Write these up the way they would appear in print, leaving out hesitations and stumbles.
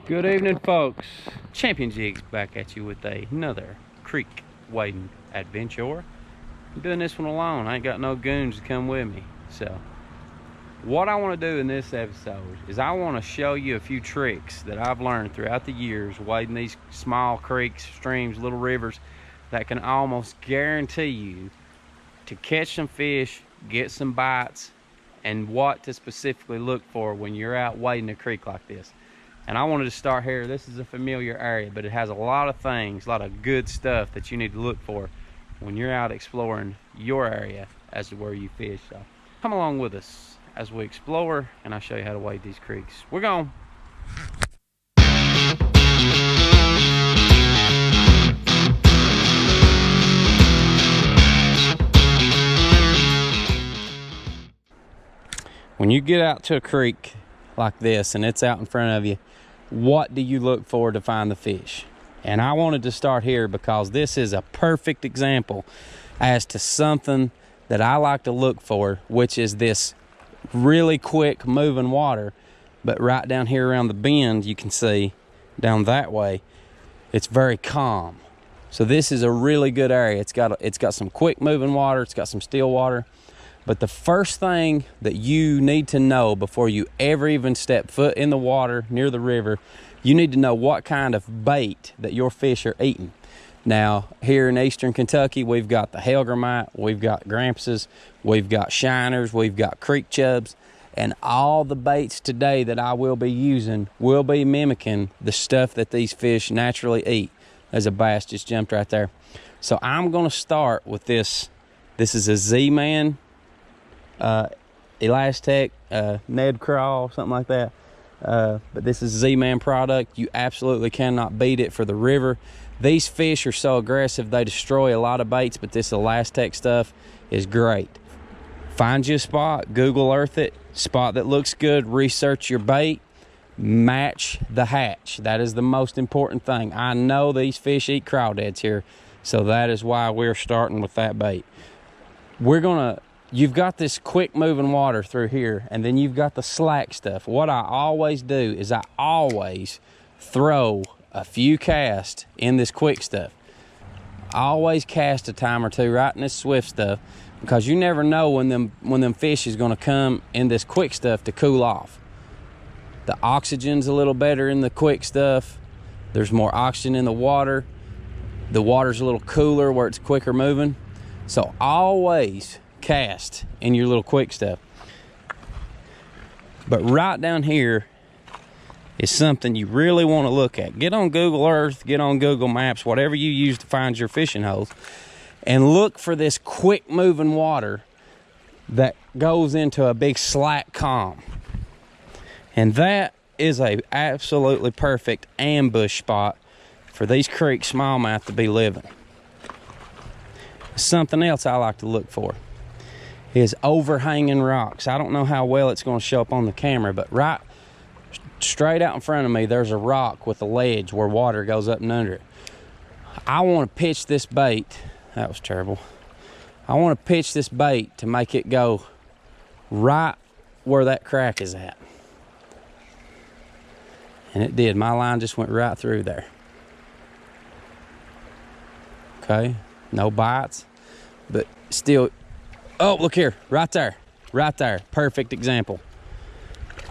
Good evening, folks. Champion Jigs back at you with another creek wading adventure. I'm doing this one alone. I ain't got no goons to come with me. So what I want to do in this episode is I want to show you a few tricks that I've learned throughout the years wading these small creeks, streams, little rivers that can almost guarantee you to catch some fish, get some bites, and what to specifically look for when you're out wading a creek like this. And I wanted to start here. This is a familiar area, but it has a lot of things, a lot of good stuff that you need to look for when you're out exploring your area as to where you fish. So come along with us as we explore, and I'll show you how to wade these creeks. We're going. When you get out to a creek like this and it's out in front of you, what do you look for to find the fish? And I wanted to start here because this is a perfect example as to something that I like to look for, which is this really quick moving water. But right down here around the bend, you can see down that way, it's very calm. So this is a really good area. It's got some quick moving water, it's got some still water. But the first thing that you need to know before you ever even step foot in the water near the river, you need to know what kind of bait that your fish are eating. Now, here in eastern Kentucky, we've got the Helgramite, we've got Grampuses, we've got shiners, we've got creek chubs, and all the baits today that I will be using will be mimicking the stuff that these fish naturally eat. There's a bass just jumped right there. So I'm gonna start with this. This is a Z-Man Elastec, Ned Crawl, something like that. But this is Z-Man product. You absolutely cannot beat it for the river. These fish are so aggressive, they destroy a lot of baits, but this Elastec stuff is great. Find you a spot, Google Earth it, spot that looks good, research your bait, match the hatch. That is the most important thing. I know these fish eat crawdads here, so that is why we're starting with that bait. You've got this quick moving water through here, and then you've got the slack stuff. What I always do is I always throw a few casts in this quick stuff. I always cast a time or two right in this swift stuff, because you never know when them fish is gonna come in this quick stuff to cool off. The oxygen's a little better in the quick stuff. There's more oxygen in the water. The water's a little cooler where it's quicker moving. So always cast in your little quick stuff. But right down here is something you really want to look at. Get on Google Earth, get on Google Maps, whatever you use to find your fishing holes, and look for this quick moving water that goes into a big slack calm. And that is a absolutely perfect ambush spot for these creek smallmouth to be living. Something else I like to look for is overhanging rocks. I don't know how well it's going to show up on the camera, but right straight out in front of me, there's a rock with a ledge where water goes up and under it. I want to pitch this bait. That was terrible. I want to pitch this bait to make it go right where that crack is at. And it did. My line just went right through there. Okay, no bites, but still. Oh, look here, right there, perfect example.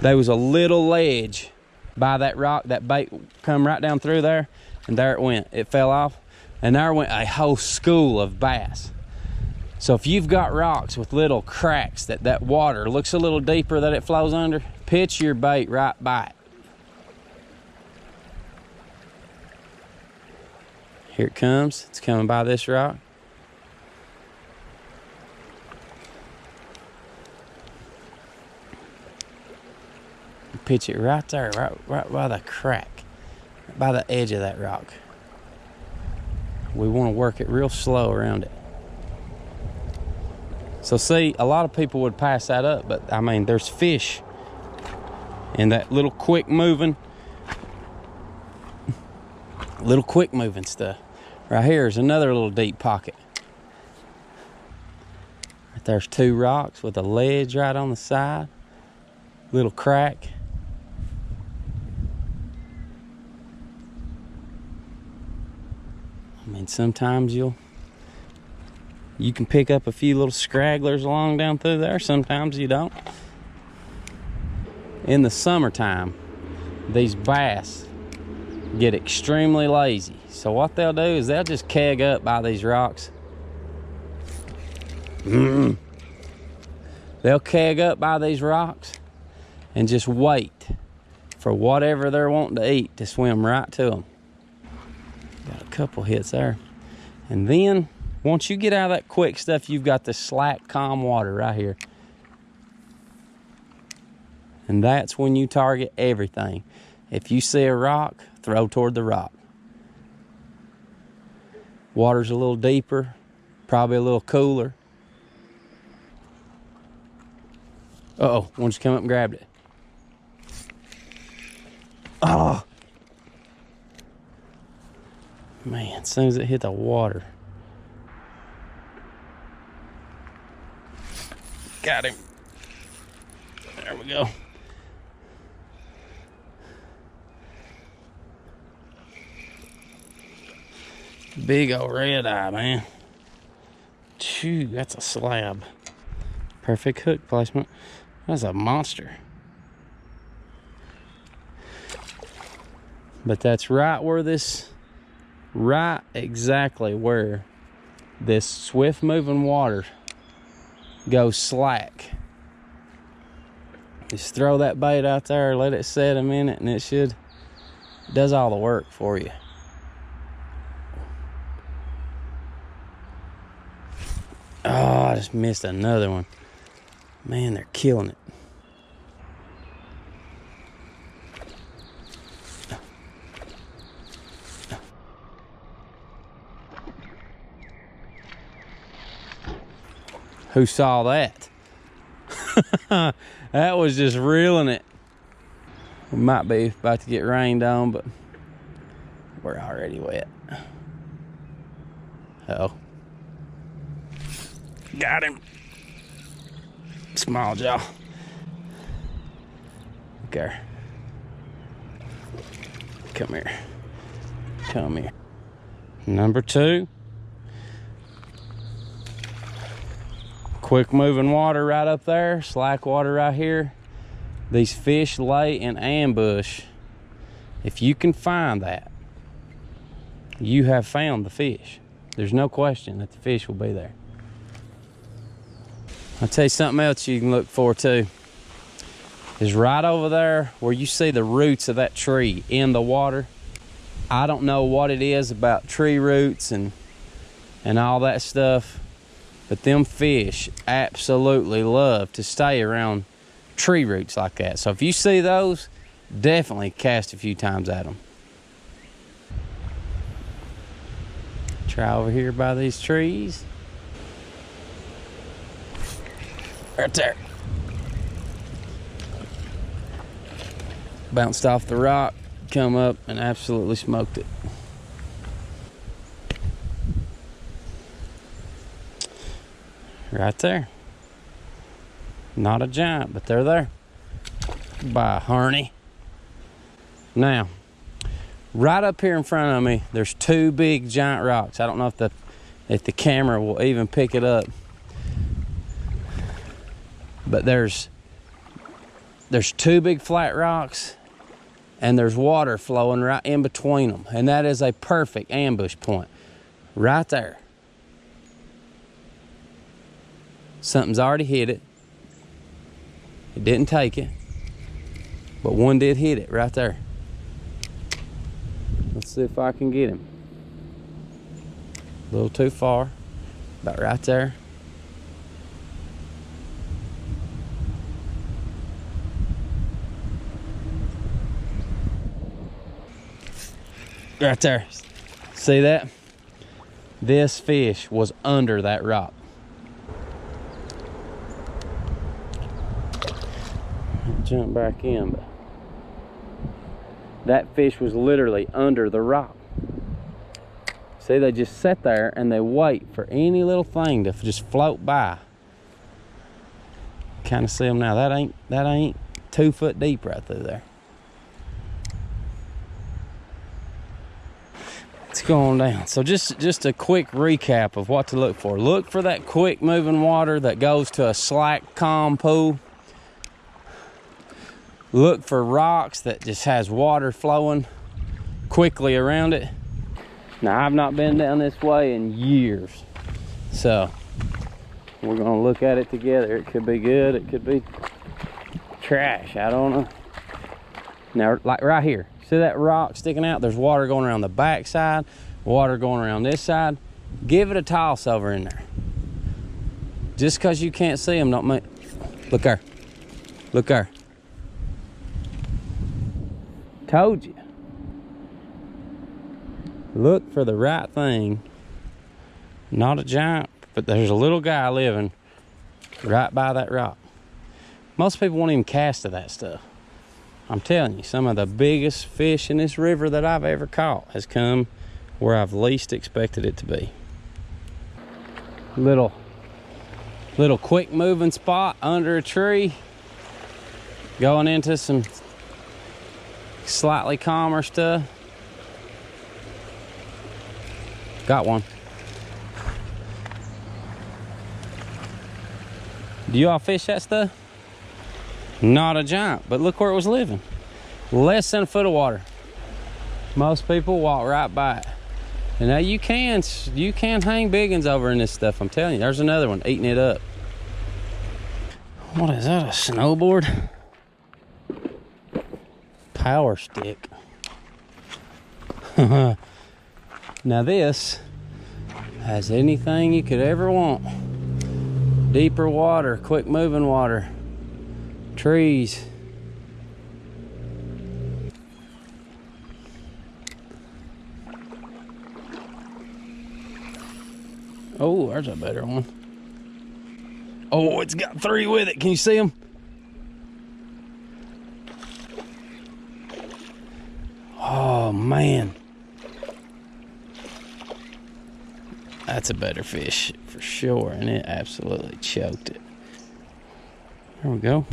There was a little ledge by that rock, that bait come right down through there, and there it went. It fell off, and there went a whole school of bass. So if you've got rocks with little cracks that water looks a little deeper that it flows under, pitch your bait right by it. Here it comes, it's coming by this rock. Pitch it right there, right by the crack, right by the edge of that rock. We want to work it real slow around it. So see, a lot of people would pass that up, but I mean, there's fish in that little quick moving stuff. Right here is another little deep pocket. Right there's two rocks with a ledge right on the side, little crack. mean, sometimes you can pick up a few little scragglers along down through there. Sometimes you don't. In the summertime, these bass get extremely lazy. So what they'll do is they'll just keg up by these rocks. They'll keg up by these rocks and just wait for whatever they're wanting to eat to swim right to them. Got a couple hits there. And then once you get out of that quick stuff, you've got the slack, calm water right here. And that's when you target everything. If you see a rock, throw toward the rock. Water's a little deeper, probably a little cooler. Uh-oh, one just come up and grabbed it. Oh! Man, as soon as it hit the water. Got him. There we go. Big old red eye, man. Chew, that's a slab. Perfect hook placement. That's a monster. But that's right exactly where this swift moving water goes slack. Just throw that bait out there, let it set a minute, and it does all the work for you. Oh, I just missed another one. Man, they're killing it. Who saw that? That was just reeling it. We might be about to get rained on, but we're already wet. Uh-oh. Got him. Small jaw. Okay. Come here. Come here. Number 2. Quick moving water right up there. Slack water right here. These fish lay in ambush. If you can find that, you have found the fish. There's no question that the fish will be there. I'll tell you something else you can look for too. Is right over there where you see the roots of that tree in the water. I don't know what it is about tree roots and all that stuff, but them fish absolutely love to stay around tree roots like that. So if you see those, definitely cast a few times at them. Try over here by these trees. Right there. Bounced off the rock, come up and absolutely smoked it. Right there. Not a giant, but they're there. Bye, Harney. Now, right up here in front of me, there's 2 big giant rocks. I don't know if the camera will even pick it up. But there's 2 big flat rocks and there's water flowing right in between them. And that is a perfect ambush point right there. Something's already hit it. It didn't take it, but one did hit it right there. Let's see if I can get him. A little too far, about right there. Right there. See that? This fish was under that rock. Jump back in, but that fish was literally under the rock. See, they just sit there and they wait for any little thing to just float by. Kind of see them now. That ain't 2 foot deep right through there. Let's go going down. So just a quick recap of what to look for. Look for that quick moving water that goes to a slack, calm pool. Look for rocks that just has water flowing quickly around it. Now, I've not been down this way in years, so we're gonna look at it together. It could be good, it could be trash, I don't know. Now, like right here, see that rock sticking out? There's water going around the back side, water going around this side. Give it a toss over in there. Just because you can't see them don't make... Look there. Look there. Told you. Look for the right thing. Not a giant, but there's a little guy living right by that rock. Most people won't even cast to that stuff. I'm telling you, some of the biggest fish in this river that I've ever caught has come where I've least expected it to be. Little quick moving spot under a tree, going into some slightly calmer stuff. Got one. Do you all fish that stuff? Not a giant, but look where it was living. Less than a foot of water. Most people walk right by it. And now you can hang big uns over in this stuff. I'm telling you, there's another one eating it up. What is that, a snowboard? Power stick. Now this has anything you could ever want. Deeper water, quick moving water, trees. Oh, there's a better one. Oh, it's got 3 with it. Can you see them? Oh, man. That's a better fish for sure, and it absolutely choked it. There we go.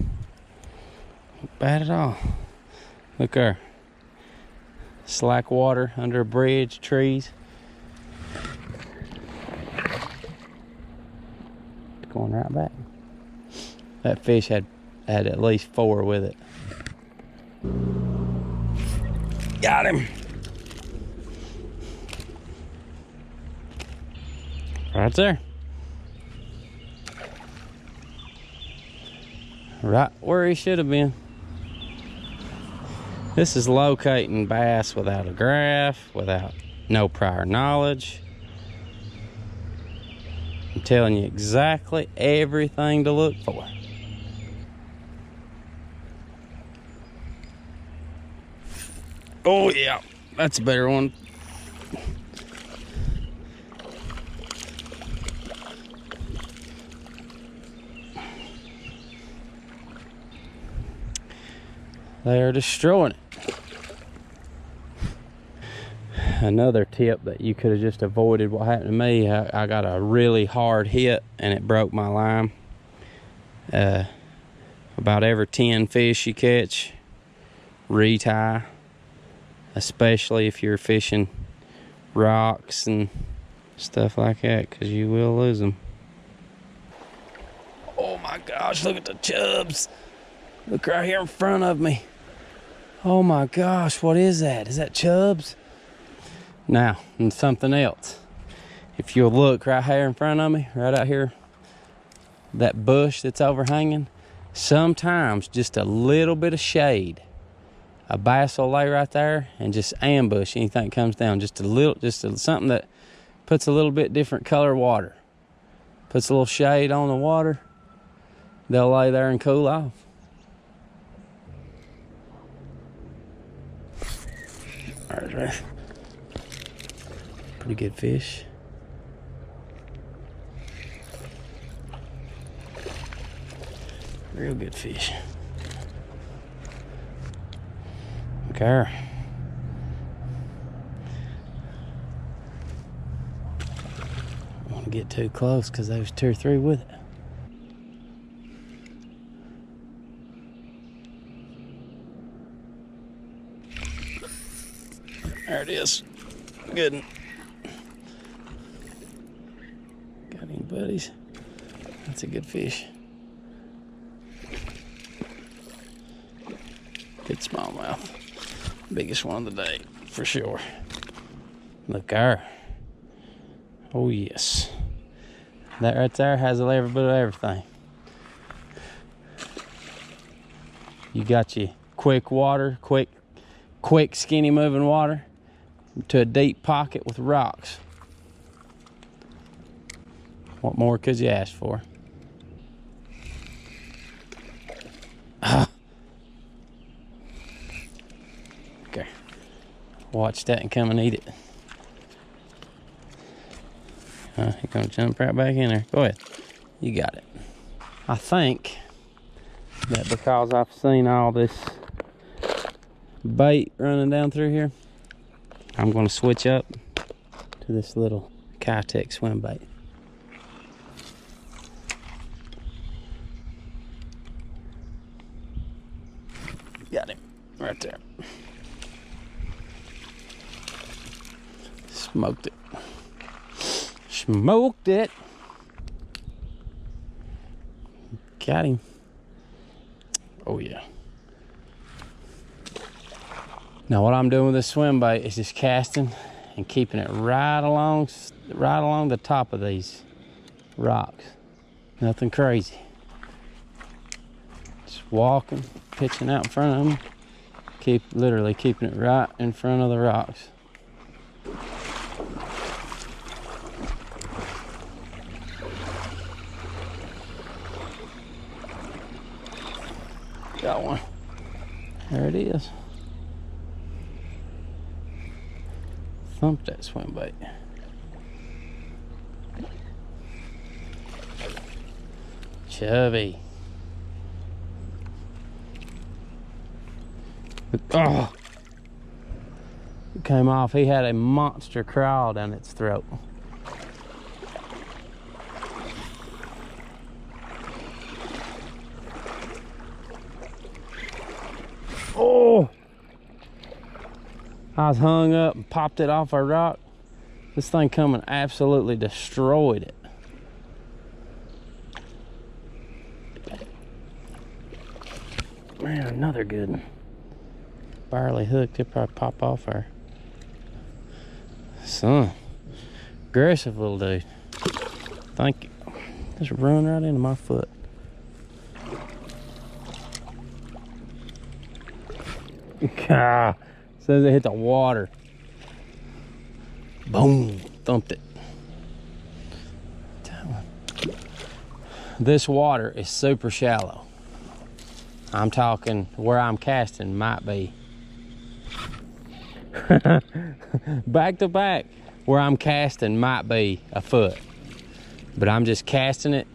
Not bad at all. Look there. Slack water under a bridge, trees. It's going right back. That fish had at least 4 with it. Got him. Right there. Right where he should have been. This is locating bass without a graph, without no prior knowledge. I'm telling you exactly everything to look for. Oh yeah, that's a better one. They are destroying it. Another tip that you could have just avoided what happened to me, I got a really hard hit and it broke my line. About every 10 fish you catch, retie, especially if you're fishing rocks and stuff like that, because you will lose them. Oh my gosh, look at the chubs. Look right here in front of me. Oh my gosh, what is that? Is that chubs? Now, and something else. If you'll look right here in front of me, right out here, that bush that's overhanging, sometimes just a little bit of shade, a bass will lay right there and just ambush anything that comes down. Something that puts a little bit different color water. Puts a little shade on the water, they'll lay there and cool off. Right. Pretty good fish. Real good fish. Okay. I don't want to get too close because there's 2 or 3 with it. There it is. Good. buddies. That's a good fish. Good smallmouth. Biggest one of the day, for sure. Look there. Oh yes. That right there has a little bit of everything. You got your quick water, quick skinny moving water to a deep pocket with rocks. What more could you ask for? Okay. Watch that and come and eat it. You're gonna jump right back in there. Go ahead. You got it. I think that because I've seen all this bait running down through here, I'm gonna switch up to this little Kitech swim bait. Got him right there. Smoked it. Smoked it. Got him. Oh yeah. Now what I'm doing with this swim bait is just casting and keeping it right along the top of these rocks. Nothing crazy. Just walking, pitching out in front of them. Literally keeping it right in front of the rocks. Got one. There it is. Thumped that swim bait. Chubby. Oh! It came off. He had a monster crawl down its throat. Oh! I was hung up and popped it off our rock. This thing come and absolutely destroyed it. Man, another good one. Barely hooked, it'd probably pop off her. Son, aggressive little dude. Thank you. Just run right into my foot. God, says it hit the water. Boom, thumped it. This water is super shallow. I'm talking where I'm casting might be back to back. Where I'm casting might be a foot, but I'm just casting it,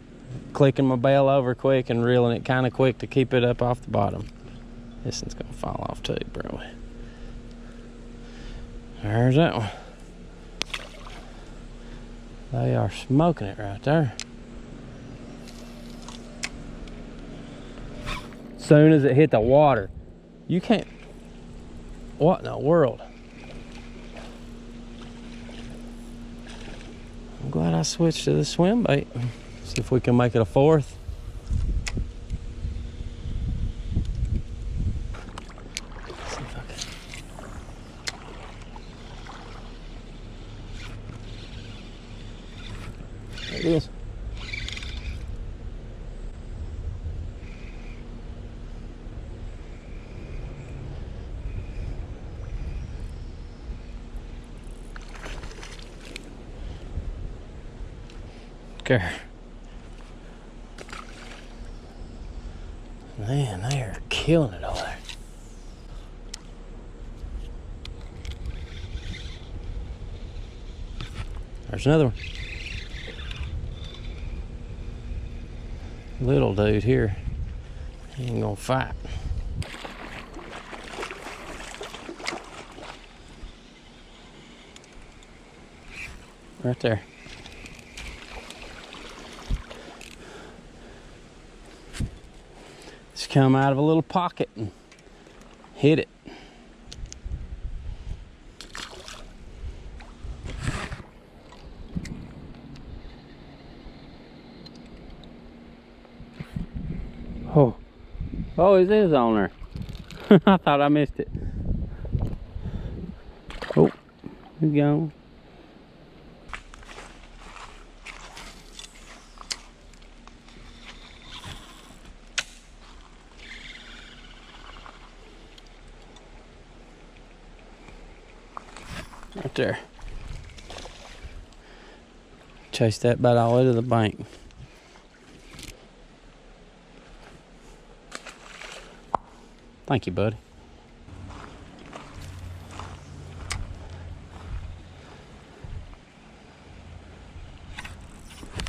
clicking my bail over quick and reeling it kind of quick to keep it up off the bottom. This one's gonna fall off too, bro. There's that one. They are smoking it right there. Soon as it hit the water, you can't. What in the world? I'm glad I switched to the swim bait. See if we can make it a fourth. See if I can. There it is. Okay. Man, they are killing it over there. There's another one. Little dude here. He ain't gonna fight. Right there. Just come out of a little pocket and hit it. Oh, it is on there. I thought I missed it. Oh, he's gone. Right there. Chase that bait all the way to the bank. Thank you, buddy.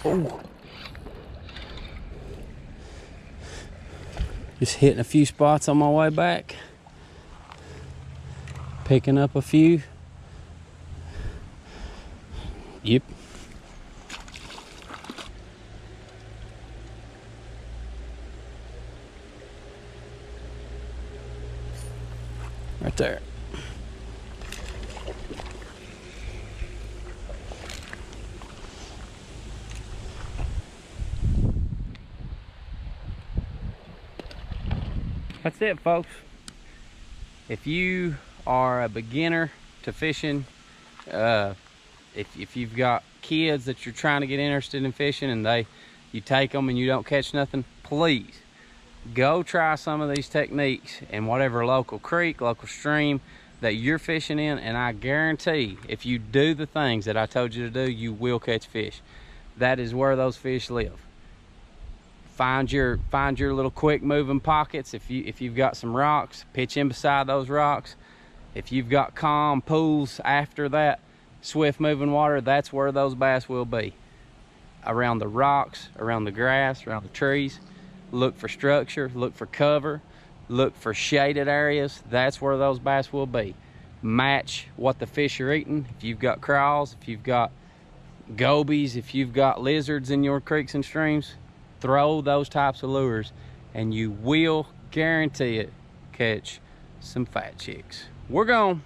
Oh. Just hitting a few spots on my way back. Picking up a few. Yep. Right there. That's it, folks. If you are a beginner to fishing, if you've got kids that you're trying to get interested in fishing and you take them and you don't catch nothing, please go try some of these techniques in whatever local creek, local stream that you're fishing in, and I guarantee if you do the things that I told you to do, you will catch fish. That is where those fish live. Find your little quick moving pockets. If you've got some rocks, pitch in beside those rocks. If you've got calm pools after that swift moving water, that's where those bass will be. Around the rocks, around the grass, around the trees. Look for structure, look for cover, look for shaded areas. That's where those bass will be. Match what the fish are eating. If you've got crawls, if you've got gobies, if you've got lizards in your creeks and streams, throw those types of lures and you will, guarantee it, catch some fat chicks. We're gone.